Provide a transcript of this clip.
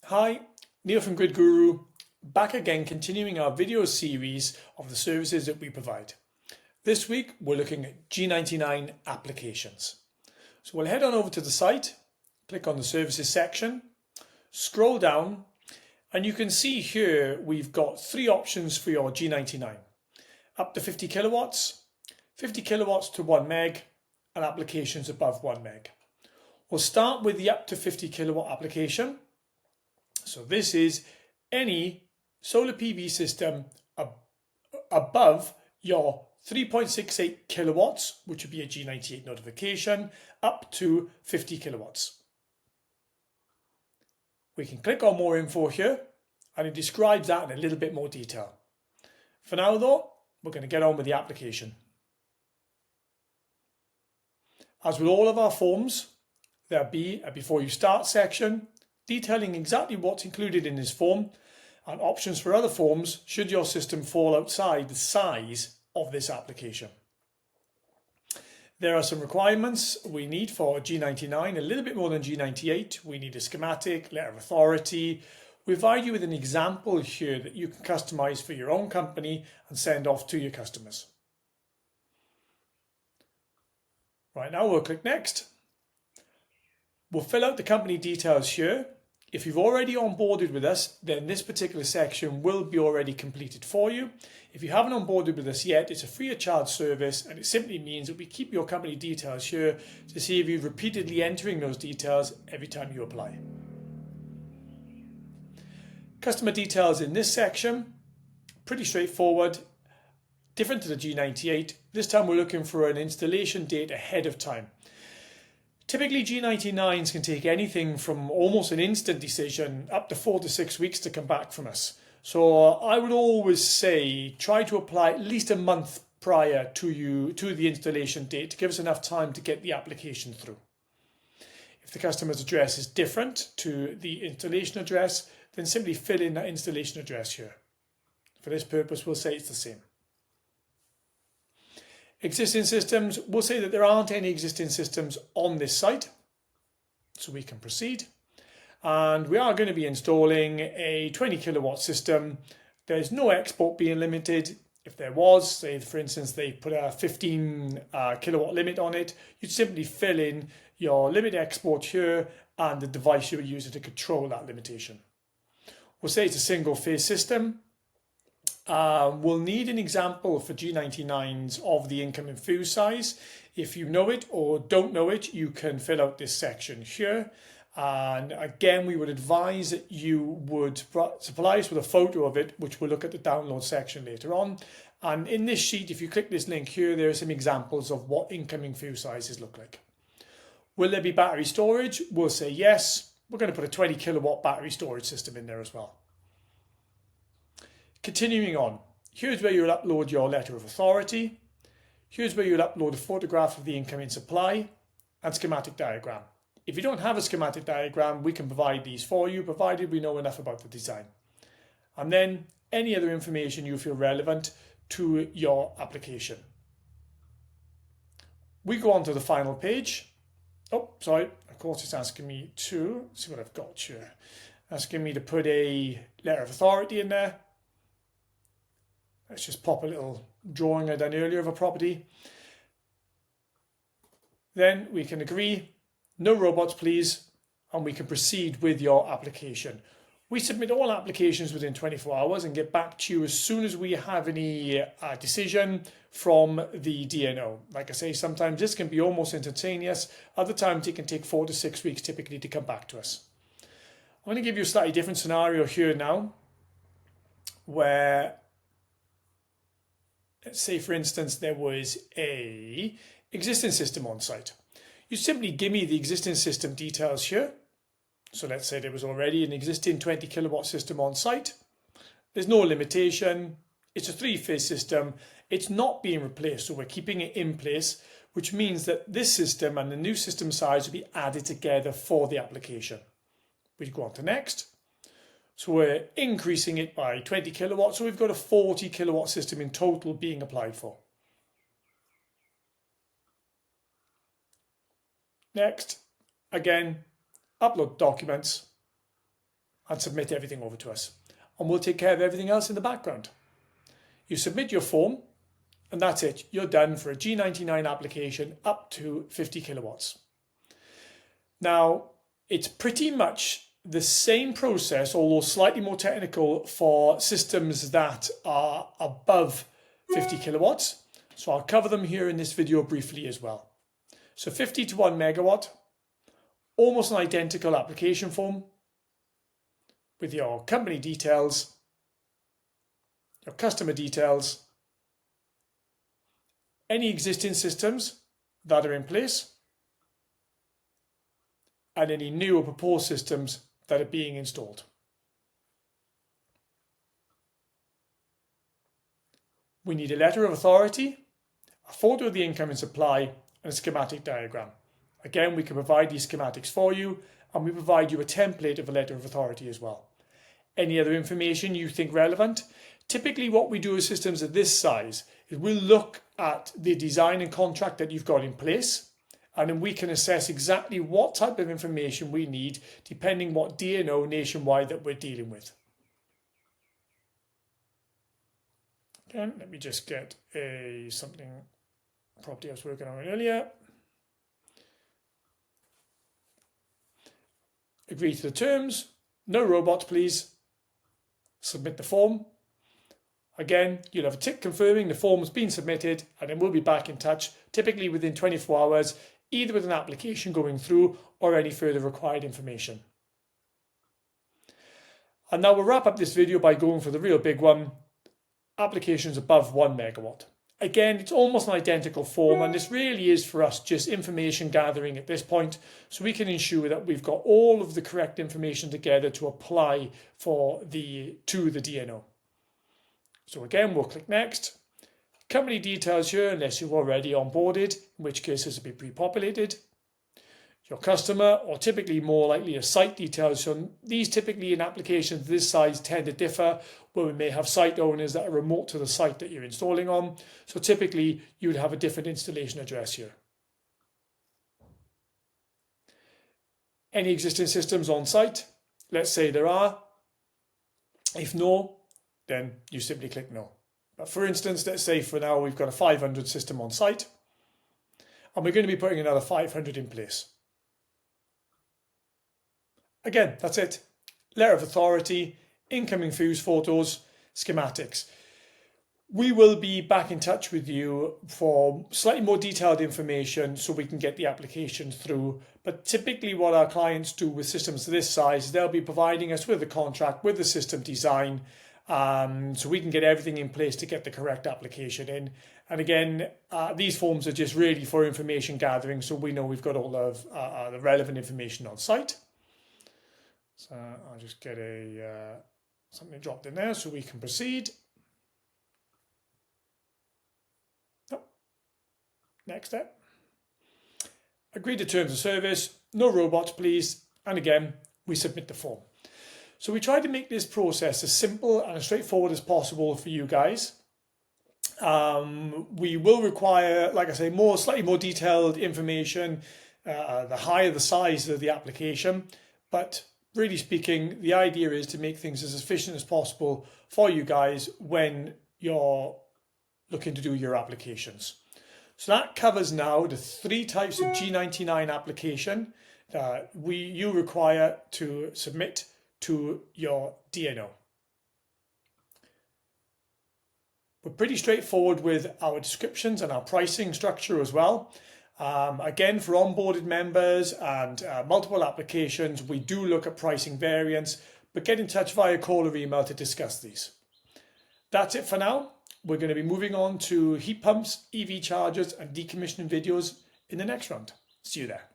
Hi, Neil from Grid Guru, back again continuing our video series of the services that we provide. This week we're looking at G99 applications. So we'll head on over to the site, click on the services section, scroll down, and you can see here we've got three options for your G99. Up to 50 kilowatts, 50 kilowatts to 1 meg, and applications above 1 meg. We'll start with the up to 50 kilowatt application. So this is any solar PV system above your 3.68 kilowatts, which would be a G98 notification, up to 50 kilowatts. We can click on more info here, and it describes that in a little bit more detail. For now though, we're going to get on with the application. As with all of our forms, there'll be a before you start section detailing exactly what's included in this form and options for other forms should your system fall outside the size of this application. There are some requirements we need for G99, a little bit more than G98. We need a schematic, letter of authority. We provide you with an example here that you can customize for your own company and send off to your customers. Right, now we'll click next. We'll fill out the company details here. If you've already onboarded with us, then this particular section will be already completed for you. If you haven't onboarded with us yet, it's a free of charge service, and it simply means that we keep your company details here to see if you're repeatedly entering those details every time you apply. Customer details in this section, pretty straightforward, different to the G98. This time we're looking for an installation date ahead of time. Typically G99s can take anything from almost an instant decision up to 4 to 6 weeks to come back from us. So I would always say try to apply at least a month prior to the installation date to give us enough time to get the application through. If the customer's address is different to the installation address, then simply fill in that installation address here. For this purpose, we'll say it's the same. Existing systems, we'll say that there aren't any existing systems on this site, so we can proceed. And we are going to be installing a 20 kilowatt system. There's no export being limited. If there was, say for instance, they put a 15 kilowatt limit on it, you'd simply fill in your limit export here and the device you were using to control that limitation. We'll say it's a single phase system. We'll need an example for G99s of the incoming fuse size. If you know it or don't know it, you can fill out this section here. And again, we would advise that you would supply us with a photo of it, which we'll look at the download section later on. And in this sheet, if you click this link here, there are some examples of what incoming fuse sizes look like. Will there be battery storage? We'll say yes. We're going to put a 20 kilowatt battery storage system in there as well. Continuing on, here's where you'll upload your letter of authority. Here's where you'll upload a photograph of the incoming supply and schematic diagram. If you don't have a schematic diagram, we can provide these for you, provided we know enough about the design. And then any other information you feel relevant to your application. We go on to the final page. Oh, sorry, of course it's asking me to, see what I've got here. Asking me to put a letter of authority in there. Let's just pop a little drawing I done earlier of a property. Then we can agree, no robots please, and we can proceed with your application. We submit all applications within 24 hours and get back to you as soon as we have any decision from the DNO. Like I say, sometimes this can be almost instantaneous. Other times it can take 4 to 6 weeks typically to come back to us. I'm going to give you a slightly different scenario here now, where let's say, for instance, there was a existing system on site. You simply give me the existing system details here. So let's say there was already an existing 20 kilowatt system on site. There's no limitation. It's a 3-phase system. It's not being replaced, so we're keeping it in place, which means that this system and the new system size will be added together for the application. We go on to next. So we're increasing it by 20 kilowatts, so we've got a 40 kilowatt system in total being applied for. Next, again, upload documents. and submit everything over to us. And we'll take care of everything else in the background. You submit your form, and that's it. You're done for a G99 application up to 50 kilowatts. Now, it's pretty much the same process, although slightly more technical for systems that are above 50 kilowatts. So I'll cover them here in this video briefly as well. So 50 to 1 megawatt, almost an identical application form with your company details, your customer details, any existing systems that are in place, and any new or proposed systems that are being installed. We need a letter of authority, a photo of the incoming supply, and a schematic diagram. Again, we can provide these schematics for you, and we provide you a template of a letter of authority as well. Any other information you think relevant? Typically what we do with systems of this size is we'll look at the design and contract that you've got in place, and then we can assess exactly what type of information we need depending what DNO nationwide that we're dealing with. Again, let me just get something property I was working on earlier. Agree to the terms. No robots, please. Submit the form. Again, you'll have a tick confirming the form has been submitted, and then we'll be back in touch, typically within 24 hours, either with an application going through or any further required information. And now we'll wrap up this video by going for the real big one, applications above 1 megawatt. Again, it's almost an identical form, and this really is for us just information gathering at this point, so we can ensure that we've got all of the correct information together to apply to the DNO. So again, we'll click next. Company details here, unless you've already onboarded, in which case this will be pre-populated. Your customer, or typically more likely a site details. So these typically in applications this size tend to differ, where we may have site owners that are remote to the site that you're installing on. So typically you would have a different installation address here. Any existing systems on site? Let's say there are. If no, then you simply click no. But for instance, let's say for now we've got a 500 system on site, and we're going to be putting another 500 in place. Again, that's it. Letter of authority, incoming fuse photos, schematics. We will be back in touch with you for slightly more detailed information so we can get the application through. But typically what our clients do with systems this size, they'll be providing us with a contract with the system design, so we can get everything in place to get the correct application in. And again, these forms are just really for information gathering, so we know we've got all of the relevant information on site. So I'll just get something dropped in there so we can proceed. Oh. Next step. Agree to terms of service, no robots please, and again, we submit the form. So we try to make this process as simple and as straightforward as possible for you guys. We will require, like I say, slightly more detailed information, the higher the size of the application, but really speaking, the idea is to make things as efficient as possible for you guys when you're looking to do your applications. So that covers now the 3 types of G99 application that you require to submit to your DNO. We're pretty straightforward with our descriptions and our pricing structure as well. Again, for onboarded members and multiple applications, we do look at pricing variants, but get in touch via call or email to discuss these. That's it for now. We're going to be moving on to heat pumps, EV chargers, and decommissioning videos in the next round. See you there.